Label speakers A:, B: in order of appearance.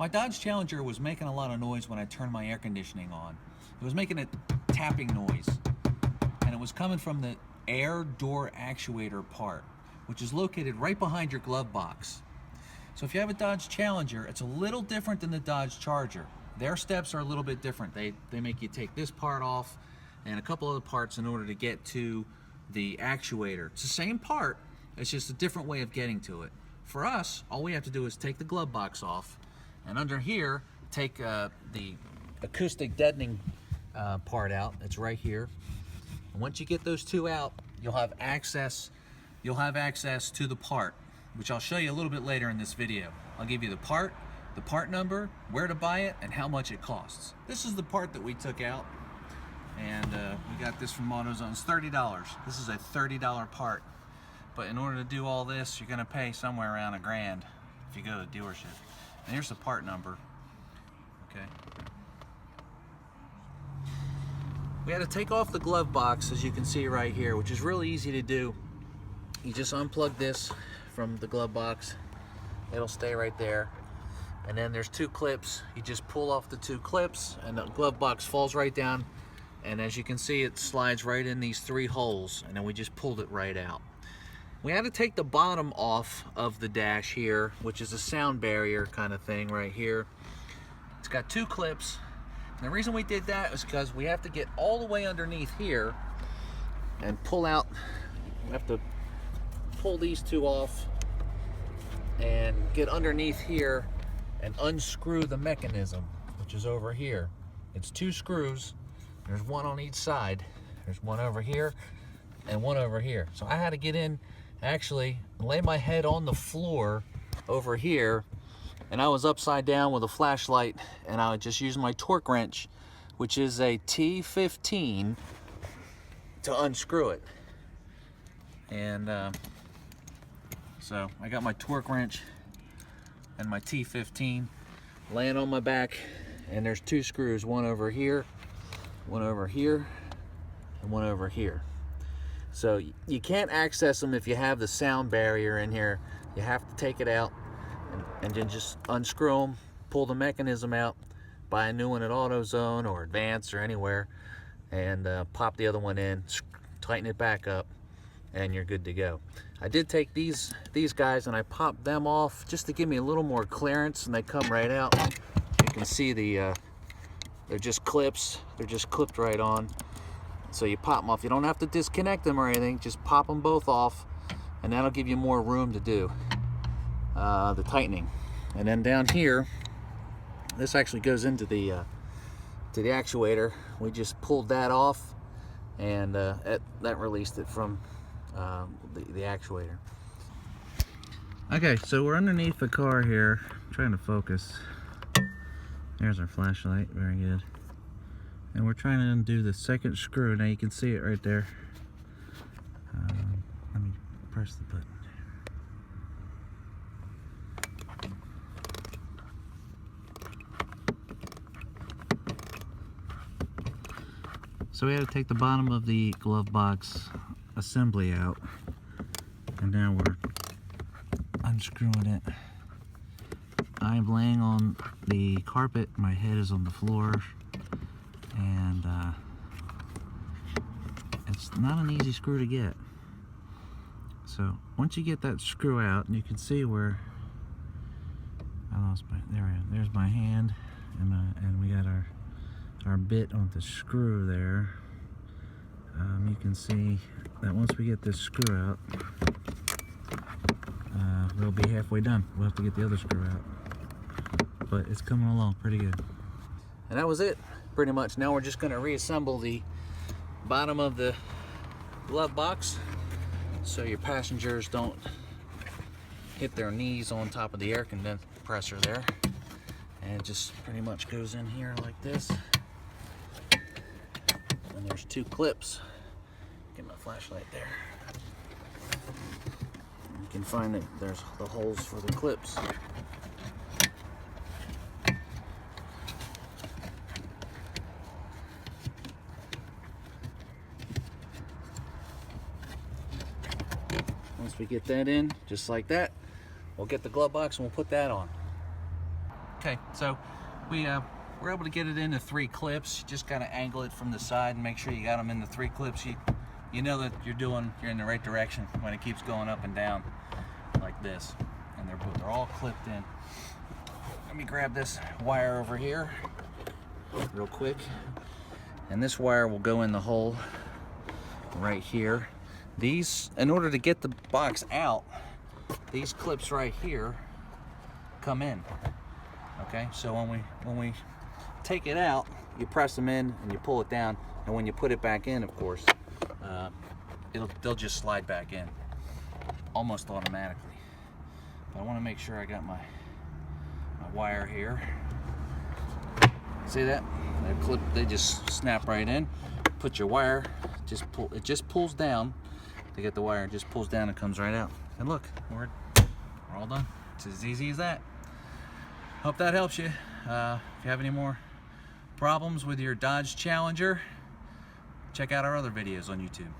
A: My Dodge Challenger was making a lot of noise when I turned my air conditioning on. It was making a tapping noise, and it was coming from the air door actuator part, which is located right behind your glove box. So if you have a Dodge Challenger, it's a little different than the Dodge Charger. Their steps are a little bit different. They make you take this part off and a couple other parts in order to get to the actuator. It's the same part, it's just a different way of getting to it. For us, all we have to do is take the glove box off, and under here, take the acoustic deadening part out. It's right here. And once you get those two out, you'll have access to the part, which I'll show you a little bit later in this video. I'll give you the part number, where to buy it, and how much it costs. This is the part that we took out, and we got this from AutoZone. It's $30. This is a $30 part. But in order to do all this, you're gonna pay somewhere around $1,000 if you go to the dealership. And here's the part number, okay? We had to take off the glove box, as you can see right here, which is really easy to do. You just unplug this from the glove box. It'll stay right there. And then there's two clips. You just pull off the two clips and the glove box falls right down. And as you can see, it slides right in these three holes, and then we just pulled it right out. We had to take the bottom off of the dash here, which is a sound barrier kind of thing right here. It's got two clips. And the reason we did that is because we have to get all the way underneath here and pull out. We have to pull these two off and get underneath here and unscrew the mechanism, which is over here. It's two screws. There's one on each side. There's one over here and one over here. So I had to get in, actually lay my head on the floor over here, and I was upside down with a flashlight, and I would just use my torque wrench, which is a T15, to unscrew it. And so I got my torque wrench and my T15 laying on my back, and there's two screws, one over here, and one over here. So you can't access them if you have the sound barrier in here. You have to take it out and then just unscrew them, pull the mechanism out, buy a new one at AutoZone or Advance or anywhere, and pop the other one in, tighten it back up, and you're good to go. I did take these guys and I popped them off just to give me a little more clearance, and they come right out. You can see they're just clips. They're just clipped right on. So you pop them off. You don't have to disconnect them or anything. Just pop them both off, and that'll give you more room to do the tightening. And then down here, this actually goes into the actuator. We just pulled that off, and that released it from the actuator. Okay, so we're underneath the car here. I'm trying to focus. There's our flashlight. Very good. And we're trying to undo the second screw. Now you can see it right there. Let me press the button. So we had to take the bottom of the glove box assembly out, and now we're unscrewing it. I'm laying on the carpet, my head is on the floor, and it's not an easy screw to get. So once you get that screw out, and you can see where I lost my, there's my hand, and we got our bit on the screw there. You can see that once we get this screw out, we'll be halfway done. We'll have to get the other screw out, but it's coming along pretty good. And that was it, pretty much. Now we're just going to reassemble the bottom of the glove box so your passengers don't hit their knees on top of the air compressor there. And it just pretty much goes in here like this. And there's two clips. Get my flashlight there. You can find that there's the holes for the clips. Once we get that in, just like that, we'll get the glove box and we'll put that on. Okay, so we're able to get it into 3 clips. You just gotta angle it from the side and make sure you got them in the 3 clips. You know that you're in the right direction when it keeps going up and down like this. And they're all clipped in. Let me grab this wire over here real quick. And this wire will go in the hole right here. These, in order to get the box out, these clips right here come in. Okay, so when we take it out, you press them in and you pull it down, and when you put it back in, of course, they'll just slide back in almost automatically. But I want to make sure I got my wire here. See that? They just snap right in. Put your wire, it just pulls down to get the wire, it just pulls down and comes right out. And look, we're all done. It's as easy as that. Hope that helps you. If you have any more problems with your Dodge Challenger, check out our other videos on YouTube.